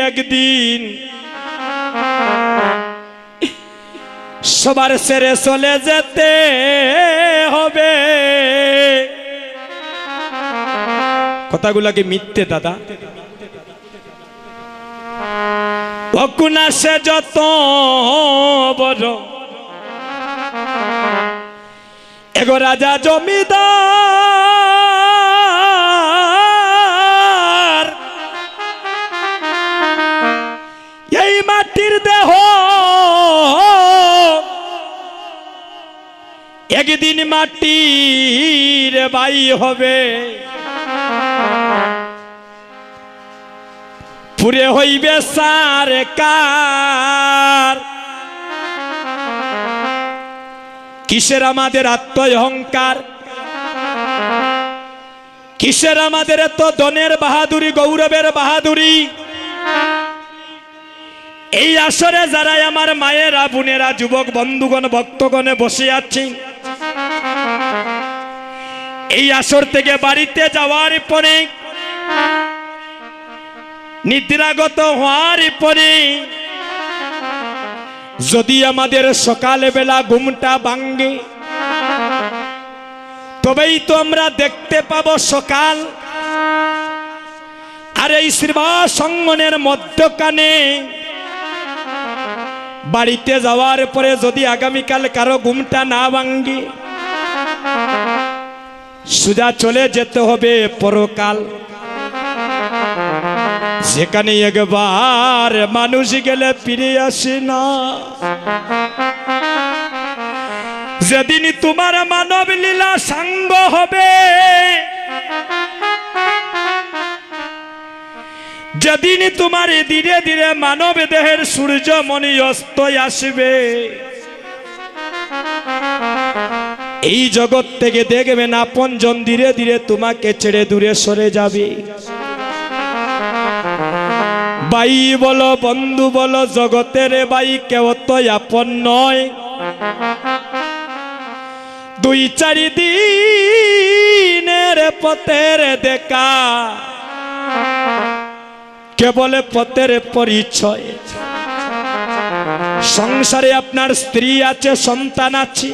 একদিন সবার ছেড়ে চলে যেতে হবে। কথাগুলা কি মিথ্যে দাদা? অকুনা সে যত বড় এগো রাজা জমিদার, এই মাটির দেহ একদিন মাটির বাই হবে। পুরে হইবে সারকার। কিসের আমাদের আত্ম অহংকার, কিসের আমাদের এত ধনের বাহাদুরি, গৌরবের বাহাদুরি? এই আসরে যারাই আমার মায়েরা, বোনেরা, যুবক বন্ধুগণ, ভক্তগণে বসে আছি, এই আসর থেকে বাড়িতে যাওয়ার পরে, নিদ্রাগত হওয়ার পরে যদি আমাদের সকালবেলা ঘুমটা ভাঙে, তবেই তো আমরা দেখতে পাবো সকাল। আর এই শ্রীবাসঙ্গনের মধ্যখানে বাড়িতে যাওয়ার পরে যদি আগামীকাল কারো ঘুমটা না ভাঙে, সোজা চলে যেতে হবে পরকাল, যেখানে একবার মানুষ গেলে ফিরে আসে না। যেদিন তোমার মানব লীলা সাঙ্গ হবে, যেদিন তোমার ধীরে ধীরে মানব দেহের সূর্যমণি অস্ত আসবে, এই জগৎ থেকে দেখবেন আপনজন ধীরে ধীরে তোমাকে ছেড়ে দূরে সরে যাবে। ভাই বলো, বন্ধু বলো, জগতের ভাই কেউ তো আপন নয়। দুই চারি দিনের পথের দেখা, কেবল পথের পরিচয়। সংসারে আপনার স্ত্রী আছে, সন্তান আছে,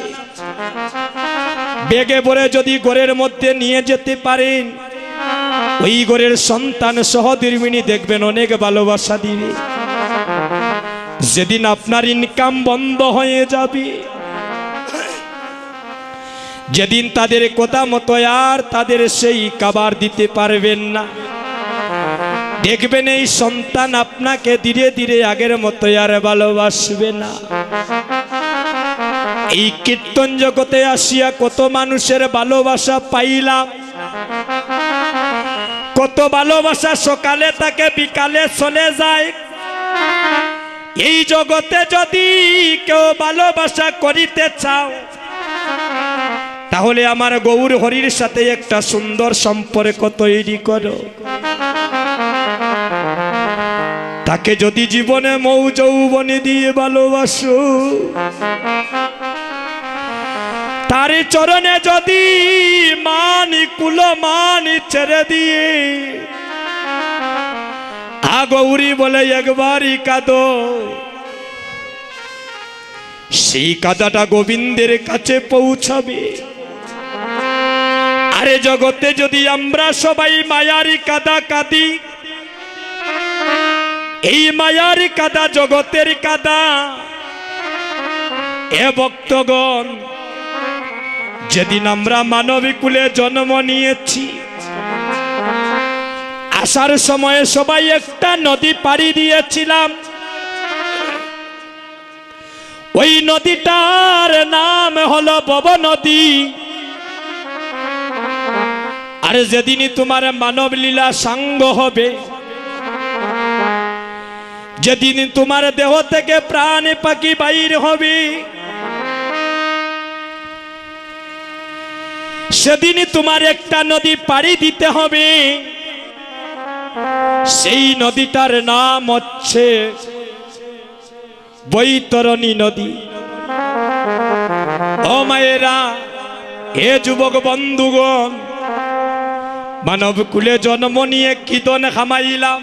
বেগে ভরে যদি ঘরের মধ্যে নিয়ে যেতে পারেন, ওই ঘরের সন্তান সহধর্মিণী দেখবেন অনেক ভালোবাসা দিবে। যেদিন আপনার ইনকাম বন্ধ হয়ে যাবে, যেদিন তাদের কথা মতো আর তাদের সেই খাবার দিতে পারবেন না, দেখবেন এই সন্তান আপনাকে ধীরে ধীরে আগের মতো আর ভালোবাসবে না। এই কীর্তন জগতে আসিয়া কত মানুষের ভালোবাসা পাইলাম, কত ভালোবাসা সকালে তাকে বিকালে চলে যায়। এই জগতে যদি কেউ ভালোবাসা করিতে চাও, তাহলে আমার গৌর হরির সাথে একটা সুন্দর সম্পর্ক তৈরি করো। তাকে যদি জীবনে মৌ যৌবনে দিয়ে ভালোবাসো, তার চরণে যদি মানি কুলো মানি ছেড়ে দিয়ে, আগৌরী বলে একবারই কাঁদো, সেই কাঁদাটা গোবিন্দের কাছে পৌঁছাবে। আরে জগতে যদি আমরা সবাই মায়ারি কাঁদা কাঁদি, এই মায়ারি কাঁদা জগতের কাঁদা। এ ভক্তগণ, যেদিন আমরা মানবী কুলে জন্ম নিয়েছি, আসার সময়ে সবাই একটা নদী পাড়ি দিয়েছিলাম। ওই নদীটার নাম হলো ভব নদী। আর যেদিনই তোমার মানব লীলা সাঙ্গ হবে, যেদিন তোমার দেহ থেকে প্রাণ পাখি বাইর হবে, সেদিনই তোমার একটা নদী পাড়ি দিতে হবে। সেই নদীটার নাম হচ্ছে বৈতরণী নদী। ও মায়েরা, হে যুবক বন্ধুগণ, মানব কুলে জন্ম নিয়ে কিদন খামাইলাম,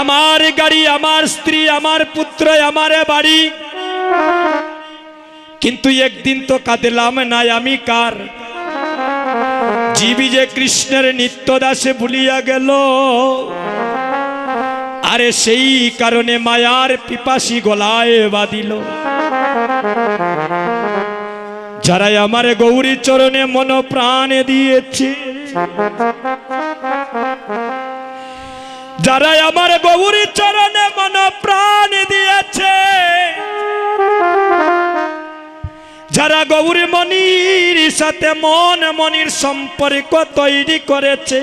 আমার গাড়ি, আমার স্ত্রী, আমার পুত্র, আমার বাড়ি, কিন্তু একদিন তো কাঁদলাম নাই আমি কার? জীবী যে কৃষ্ণের নিত্য দাসে ভুলিয়া গেল, আরে সেই কারণে মায়ার পিপাসী গলায় বাঁধিল। যারা আমার গৌরী চরণে মন প্রাণ দিয়েছে, যারা আমার গৌরী চরণে মন প্রাণ দিয়েছে, যারা গৌরী মনির সাথে মন মনির সম্পর্ক তৈরি করেছে,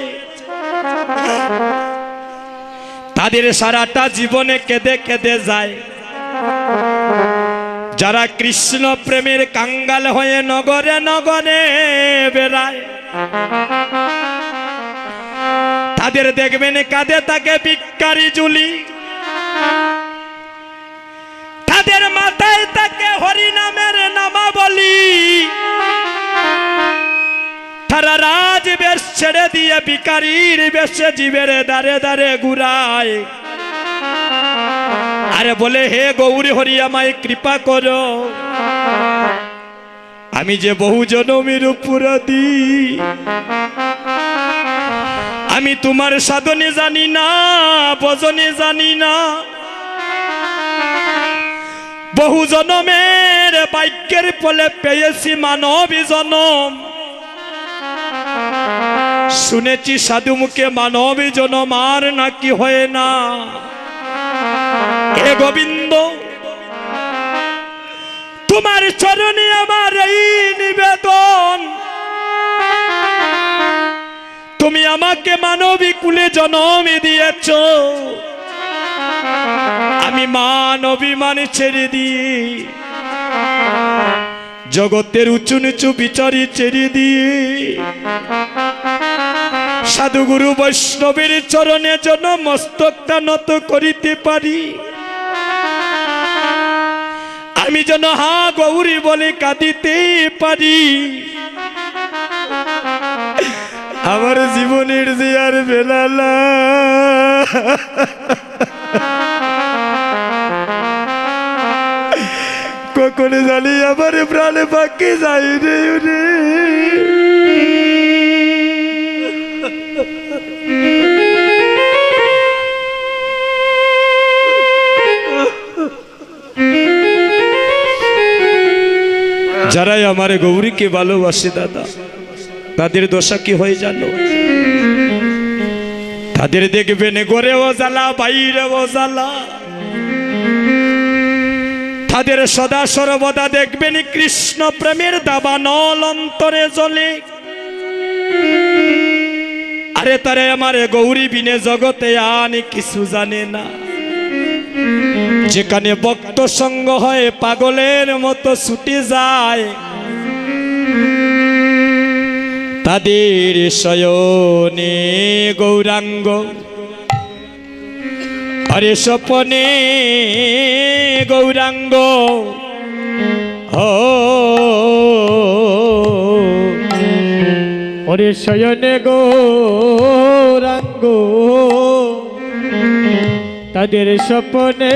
তাদের সারাটা জীবনে কেঁদে কেঁদে যায়। যারা কৃষ্ণ প্রেমের কাঙ্গাল হয়ে নগরে নগরে বেড়ায়, তাদের দেখবেন কাঁদে থাকে ভিক্ষারি ঝুলি, তাদের মাথায় থাকে হরিনামের নামাবলী। তারা রাজবেশ ছেড়ে দিয়ে ভিখারির বেশে জীবের দাঁড়ে দাঁড়ে ঘুরায়, আরে বলে হে গৌরী হরি আমায় কৃপা করো, আমি যে বহু জনমের অপরাধী, আমি তোমার সাধনে জানি না, ভজনে জানি না, বহু জনমের ভাগ্যের ফলে পেয়েছি মানবী জনম। শুনেছি সাধু মুখে মানবী জনম আর নাকি হয় না। হে গোবিন্দ, তোমার চরণে আমার এই নিবেদন, তুমি আমাকে মানবী কুলে জন্ম দিয়েছ, আমি মানবী মানে ছেড়ে দিয়ে জগতের উঁচু নিচু বিচারি ছেড়ে দিয়ে সাধুগুরু বৈষ্ণবের চরণে যেন মস্তকটা নত করিতে পারি, আমি যেন হা গৌরী বলে কাঁদিতে পারি। আমার জীবনের যে আর বেলালা, কখনো জানি আমার প্রাণে বাকি যাই রে। যারাই আমার গৌরীকে ভালোবাসে দাদা, তাদের দশা কি হয়ে জানো? তাদের দেখবেন ঘরেও জ্বালা বাইরেও জ্বালা, তাদের সদা সর্বদা দেখবেন কৃষ্ণ প্রেমের দাবানল অন্তরে জ্বলে। আরে তারে আমার গৌরী বিনে জগতে আনি কিছু জানে না। যেখানে ভক্ত সঙ্গ হয় পাগলের মতো ছুটে যায়, তাদের শয়নে গৌরাঙ্গ, আরে স্বপনে গৌরাঙ্গ, ওরে শয়নে গৌরাঙ্গ, তাদের স্বপনে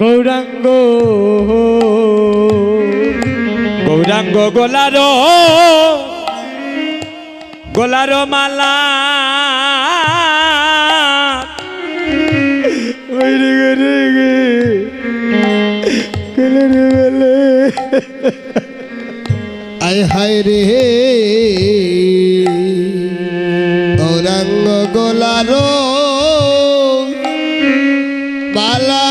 গৌরাঙ্গ। গৌরাঙ্গ গোলারো গোলারো মালা, আয় হায় রে গৌরাঙ্গ গোলারো মালা,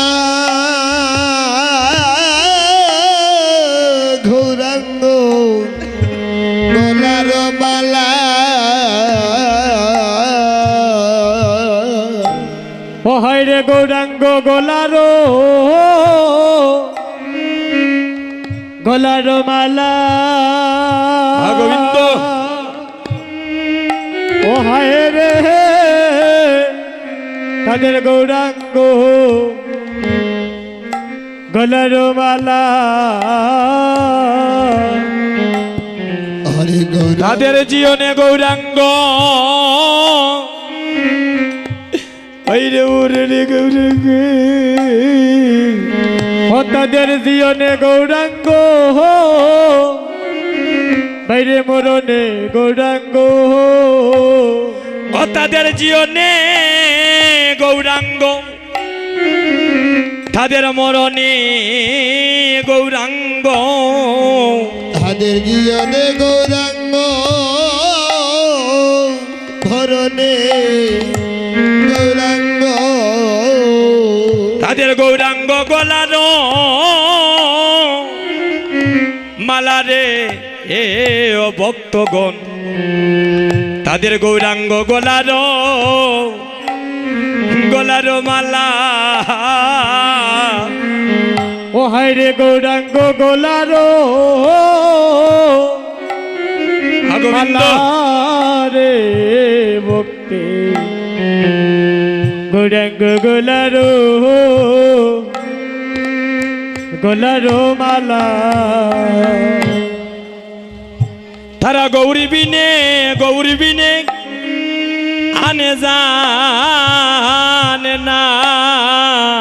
গৌরাঙ্গ গোলারো মালা। ও হায় রে গৌরাঙ্গ গোলারো গোলারো মালা, গোবিন্দ। ও হায় রে তাদের গৌরাঙ্গ গোলারো মালা, তাদের জীবনে গৌরাঙ্গ বাইরে উড়ে গৌরাঙ্গ ও তাদের জীবনে গৌরাঙ্গ বাইরে মরণে গৌরাঙ্গ ও তাদের জীবনে গৌরাঙ্গ তাদের মরণে গৌরাঙ্গ তাদের জীবনে গৌরাঙ্গ ভরণে গৌরাঙ্গ তাদের গৌরাঙ্গ গলার মালারে এ ও ভক্তগণ তাদের গৌরাঙ্গ গলার মালা ও হায়রে গৌরাঙ্গ গোলার গোবিন্দ রে ভক্তি গৌরাঙ্গ গোলার মালা তারা গৌরী বিনে আনে জানে না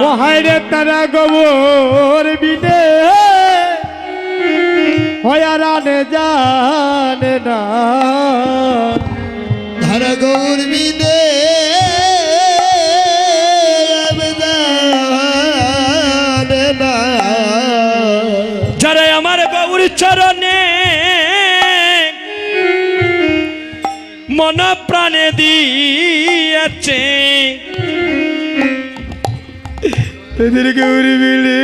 ও হায়রে তারা গোবর বিনে হয়ারানে জানে না ধারা গৌর বিদে যারা আমার গৌর চরণে মন প্রাণে দিয়েছে তাদের গৌর বিলে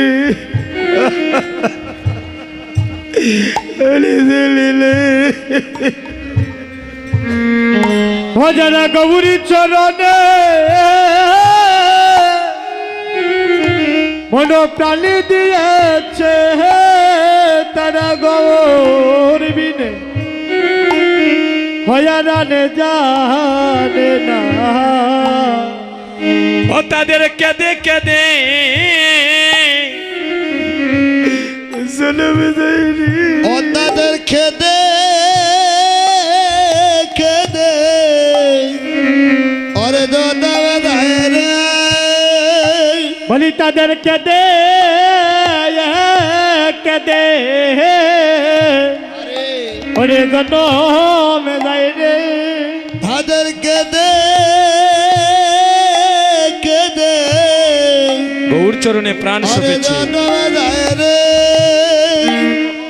ও যারা গৌরী চরণে মন প্রাণী দিয়েছে তারা গৌর বিনে হয়ারানে জানে না ও তাদের কেঁদে কেঁদে ও তাদের খেদে খেদে অরে দোদা রে বলি তাদের কেদে কেদে ওরে জনম যাই রে তাদের খেদে খেদে গৌর চরণে প্রাণ অরে সপেছে দোদা রে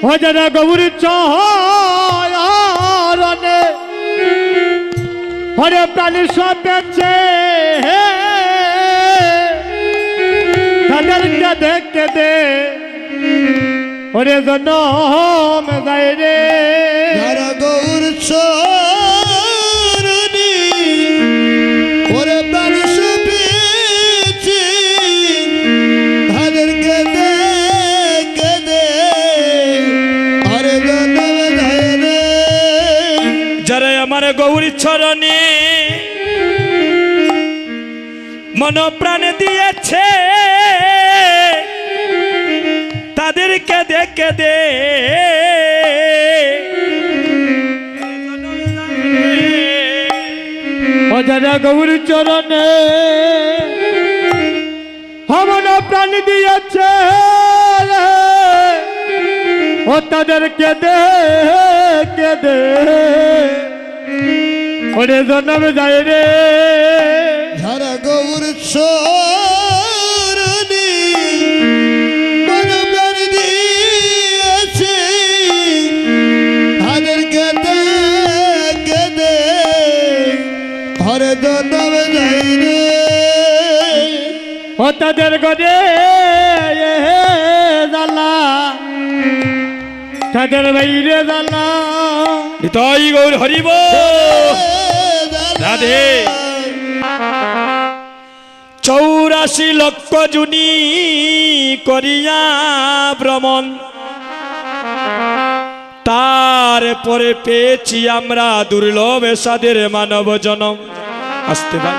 ও যারা গৌরী চরণে হরে প্রাণী সপেছে তাদের কেদে কেদে ওরে জনম যাই রে ধারা গৌর চরণি ওরে প্রাণী সপেছে তাদের কেদে কেদে অরে দোদা রে যারা আমার গৌরী চরণে মন প্রাণে দিয়েছে তাদের কেঁদে কেঁদে ও যারা গৌরী চরণে হমন প্রাণ দিয়েছে ও তাদের কেদে কেদে ওরে জনম যায় রে ধারা গৌর চরণি মন প্রাণ দিয়েছে তাদের কেদে কেদে হরে দোদম যাই রে ও তাদের গরে জালা তাদের বাইরে জালা নিতাই গৌর হরিব রাধে 84 লক্ষ জুনি করিয়া ভ্রমণ তারপরে পেয়েছি আমরা দুর্লভ সাদের মানব জনম। আসতে ভাই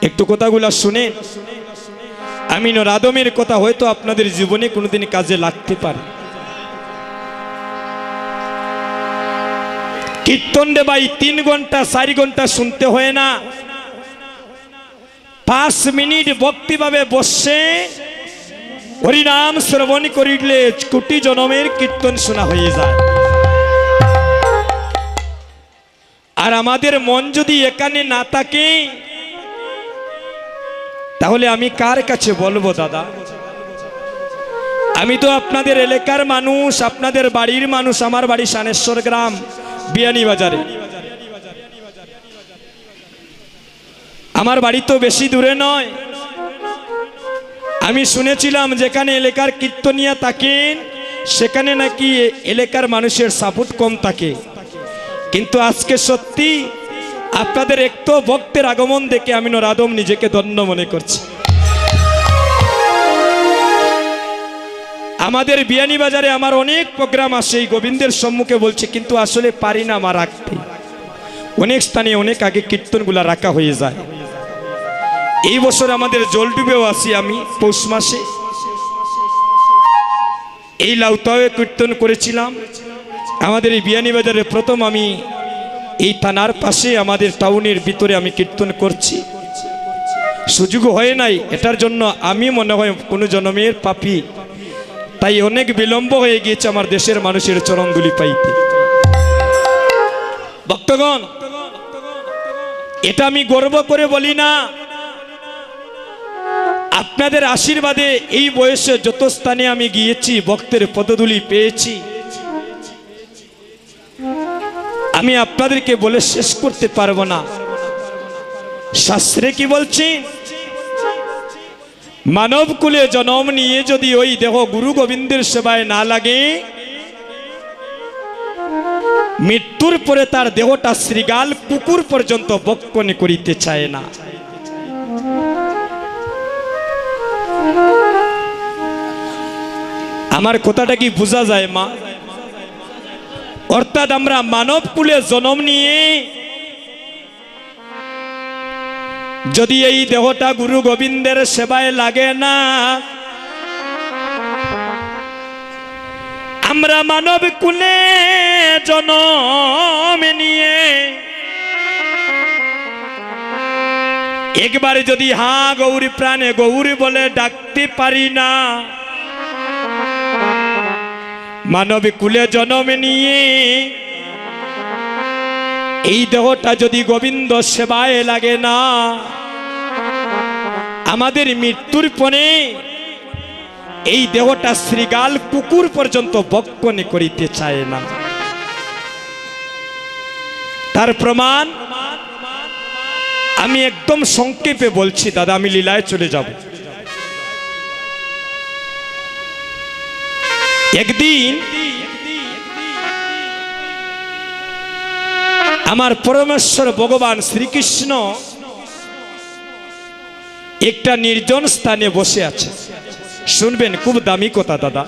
একটু কথাগুলা শুনে আমিন ও রাদমের কথা হয়তো আপনাদের জীবনে কোনোদিন কাজে লাগতে পারে। কীর্তন রে ভাই 3 ঘন্টা 4 ঘন্টা শুনতে হয় না, 5 মিনিট ভক্তিভাবে বসে হরিনাম শ্রবণ করিলে কোটি জনমের কীর্তন শোনা হয়ে যায়। আর আমাদের মন যদি এখানে না থাকে তাহলে আমি কার কাছে বলবো দাদা? আমি তো আপনাদের এলাকার মানুষ, আপনাদের বাড়ির মানুষ। আমার বাড়ি সানেশ্বর গ্রাম, বিয়ানীবাজারে। আমার বাড়ি তো বেশি দূরে নয়। আমি শুনেছিলাম যেখানে এলাকার কীর্তনিয়া থাকেন সেখানে নাকি এলাকার মানুষের সাপোর্ট কম থাকে, কিন্তু আজকে সত্যি আপনাদের একটু ভক্তের আগমন দেখে আমি নরাদম নিজেকে ধন্য মনে করছি। আমাদের বিয়ানীবাজারে আমার অনেক প্রোগ্রাম আসে, এই গোবিন্দের সম্মুখে বলছে, কিন্তু আসলে পারি না আমার রাখতে। অনেক স্থানে অনেক আগে কীর্তনগুলা রাখা হয়ে যায়। এই বছর আমাদের জলডুবেও আসি আমি পৌষ মাসে। এই লাউতাও কীর্তন করেছিলাম। আমাদের এই বিয়ানীবাজারে প্রথম আমি এই থানার পাশে আমাদের টাউনের ভিতরে আমি কীর্তন করছি। সুযোগ হয় নাই, এটার জন্য আমি মনে হয় কোনো জন্মের পাপী, তাই অনেক বিলম্ব হয়ে গিয়েছে আমার দেশের মানুষের চরণধুলি পাইতে। ভক্তগণ, এটা আমি গর্ব করে বলি না, আপনাদের আশীর্বাদে এই বয়সে যত স্থানে আমি গিয়েছি ভক্তের পদধূলি পেয়েছি, আমি আপনাদেরকে বলে শেষ করতে পারবো না। শাস্ত্রে কি বলছি? মানব কুলে জন্ম নিয়ে যদি ওই দেহ গুরু গোবিন্দের সেবায় না লাগে, মৃত্যুর পরে তার দেহটা শ্রীগাল কুকুর পর্যন্ত বক্ষণে করিতে চায় না। আমার কথাটা কি বোঝা যায় মা? অর্থাৎ আমরা মানব কুলে জন্ম নিয়ে যদি এই দেহটা গুরু গোবিন্দের সেবায় লাগে না, আমরা মানব কুলে জন্ম নিয়ে একবারে যদি হা গৌরী প্রাণে গৌরী বলে ডাকতে পারি না, মানব কুলে জন্ম নিয়ে এই দেহটা যদি গোবিন্দ সেবায় লাগে না, আমাদের মৃত্যুর পরে এই দেহটা শ্রীগাল কুকুর পর্যন্ত বক্ষণে করিতে চায় না। তার প্রমাণ আমি একদম সংক্ষেপে বলছি দাদা, আমি লীলায় চলে যাব। একদিন আমার পরমেশ্বর ভগবান শ্রীকৃষ্ণ একটা নির্জন স্থানে বসে আছে। শুনবেন, খুব দামি কথা দাদা।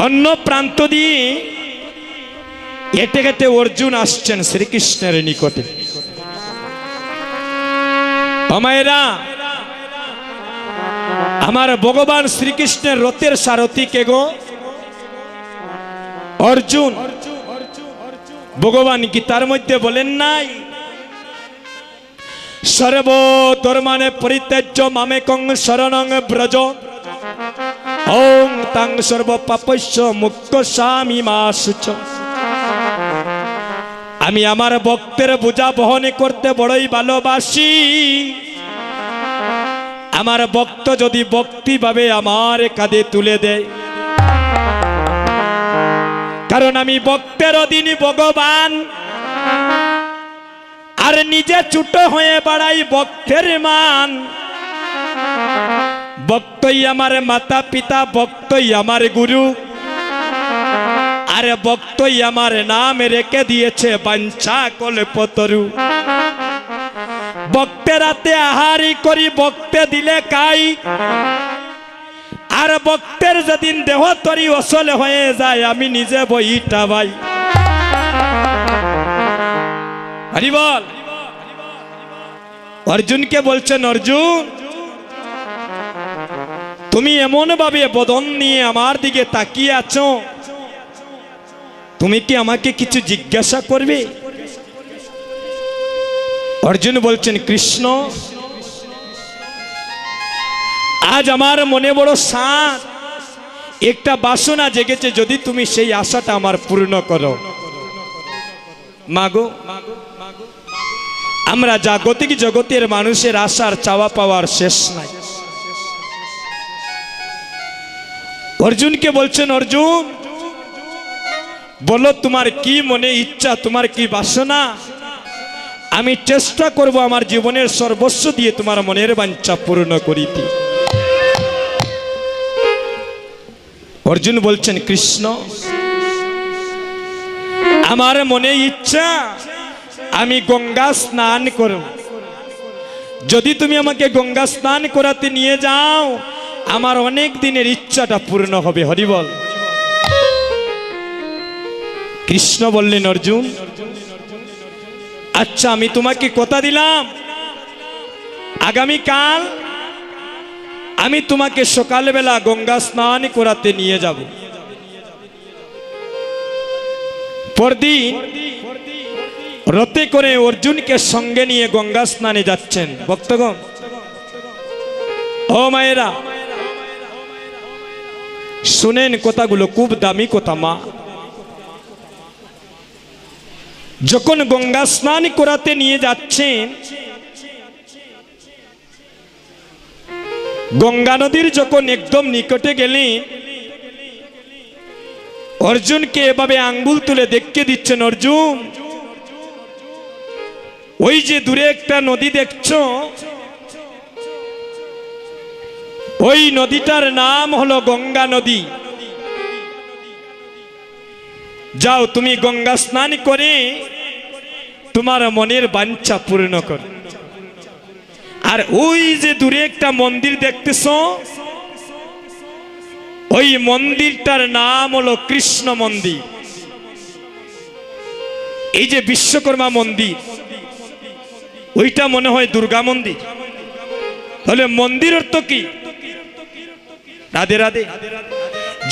অন্য প্রান্ত দিয়ে হেঁটে হেঁটে অর্জুন আসছেন শ্রীকৃষ্ণের নিকটে। আমায়েরা, আমার ভগবান শ্রীকৃষ্ণের রথের সারথি কে গো? অর্জুন। ভগবান গীতার মধ্যে বলেন নাই, সর্বধর্মানে পরিত্যাজ্য মামেকং শরণং ব্রজ ওং তাং সর্বপাপস্য মুক্তস্যামি মা শুচ। আমি আমার ভক্তের বোঝা বহন করতে বড়ই ভালোবাসি। আমার ভক্ত যদি ভক্তিভাবে আমার কাঁধে তুলে দেয়, কারণ আমি ভক্তের অধীন ভগবান, আর নিজে ছোট হয়ে বাড়াই ভক্তের মান। ভক্তই আমার মাতা পিতা, ভক্তই আমার গুরু, আর ভক্তই আমার নাম রেখে দিয়েছে বাঞ্ছা কল্পতরু। ভক্তের রাতে আহারি করি, ভক্তে দিলে খাই, আর ভক্তের যেদিন দেহ তরি অচল হয়ে যায় আমি নিজে বইটা ভাই। হরি বল। অর্জুনকে বলছেন, অর্জুন তুমি এমন ভাবে বদন নিয়ে আমার দিকে তাকিয়ে আছো, তুমি কি আমাকে কিছু জিজ্ঞাসা করবে? অর্জুন বলছেন, কৃষ্ণ আজ আমার মনে বড় সাধ, একটা বাসনা জেগেছে, যদি তুমি সেই আশাটা আমার পূর্ণ করো। মাগো, আমরা জাগতিক জগতের মানুষের আশার চাওয়া পাওয়ার শেষ নাই। অর্জুনকে বলছেন, অর্জুন বলো তোমার কি মনে ইচ্ছা, তোমার কি বাসনা, আমি চেষ্টা করব আমার জীবনের সর্বস্ব দিয়ে তোমার মনের বাঞ্ছা পূর্ণ করিতে। অর্জুন বলছেন, কৃষ্ণ আমার মনে ইচ্ছা আমি গঙ্গা স্নান করব, যদি তুমি আমাকে গঙ্গা স্নান করাতে নিয়ে যাও আমার অনেক দিনের ইচ্ছাটা পূর্ণ হবে। হরি বল। কৃষ্ণ বললেন, অর্জুন আচ্ছা আমি তোমাকে কথা দিলাম, আগামীকাল আমি তোমাকে সকালবেলা গঙ্গা স্নান করাতে নিয়ে যাব। পরদিন রথে করে অর্জুনকে সঙ্গে নিয়ে গঙ্গা স্নানে যাচ্ছেন। ভক্তগণ ও মায়েরা শুনেন কথাগুলো, খুব দামি কথা মা। যখন গঙ্গা স্নান করাতে নিয়ে যাচ্ছেন, গঙ্গা নদীর যখন একদম নিকটে গেলেন, অর্জুনকে এভাবে আঙ্গুল তুলে দেখিয়ে দিচ্ছেন, অর্জুন ওই যে দূরে একটা নদী দেখছো, ওই নদীটার নাম হলো গঙ্গা নদী। যাও তুমি গঙ্গা স্নান করে তোমার মনের বাঞ্ছা পূর্ণ কর। আর ওই যে দূরে একটা মন্দির দেখতেছো, ওই মন্দিরটার নাম হলো কৃষ্ণ মন্দির। এই যে বিশ্বকর্মা মন্দির, ওইটা মনে হয় দুর্গা মন্দির। তাহলে মন্দির অর্থ কি? রাধে রাধে।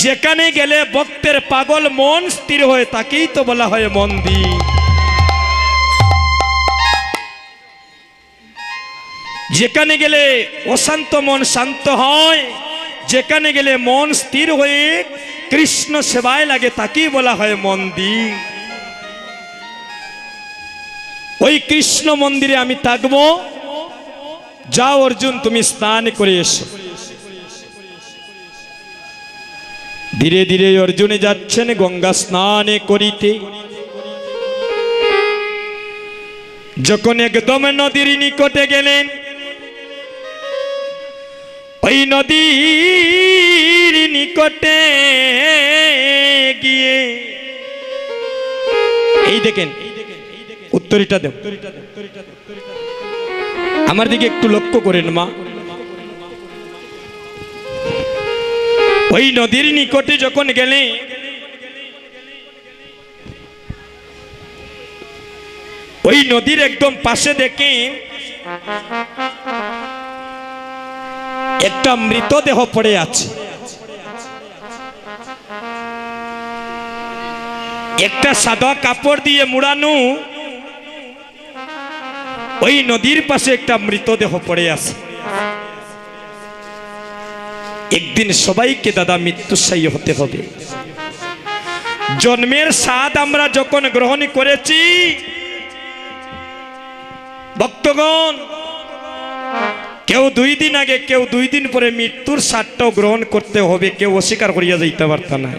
যেখানে গেলে ভক্তের পাগল মন স্থির হয়ে, তাকেই তো বলা হয় মন্দির। যেখানে গেলে অশান্ত মন শান্ত হয়, যেখানে গেলে মন স্থির হয়ে কৃষ্ণ সেবায় লাগে, তাকেই বলা হয় মন্দির। ওই কৃষ্ণ মন্দিরে আমি থাকবো। যাও অর্জুন তুমি স্নান করে এসো। ধীরে ধীরে অর্জুনে যাচ্ছেন গঙ্গা স্নানে করিতে। যখন একদম নদীর নিকটে গেলেন, ওই নদীর নিকটে গিয়ে এই দেখেন, উত্তরটা দেব, আমার দিকে একটু লক্ষ্য করেন মা। ওই নদীর নিকটে যখন গেলে, ওই নদীর একদম পাশে দেখে একটা মৃতদেহ পড়ে আছে। একটা সাদা কাপড় দিয়ে মুড়ানো ওই নদীর পাশে একটা মৃতদেহ পড়ে আছে। একদিন সবাইকে দাদা মৃত্যুশায়ী হতে হবে। জন্মের স্বাদ আমরা যখন গ্রহণ করেছি ভক্তগণ, কেউ 2 দিন আগে, কেউ 2 দিন পরে মৃত্যুর স্বাদটাও গ্রহণ করতে হবে, কেউ অস্বীকার করিয়া যাইতে পারত না।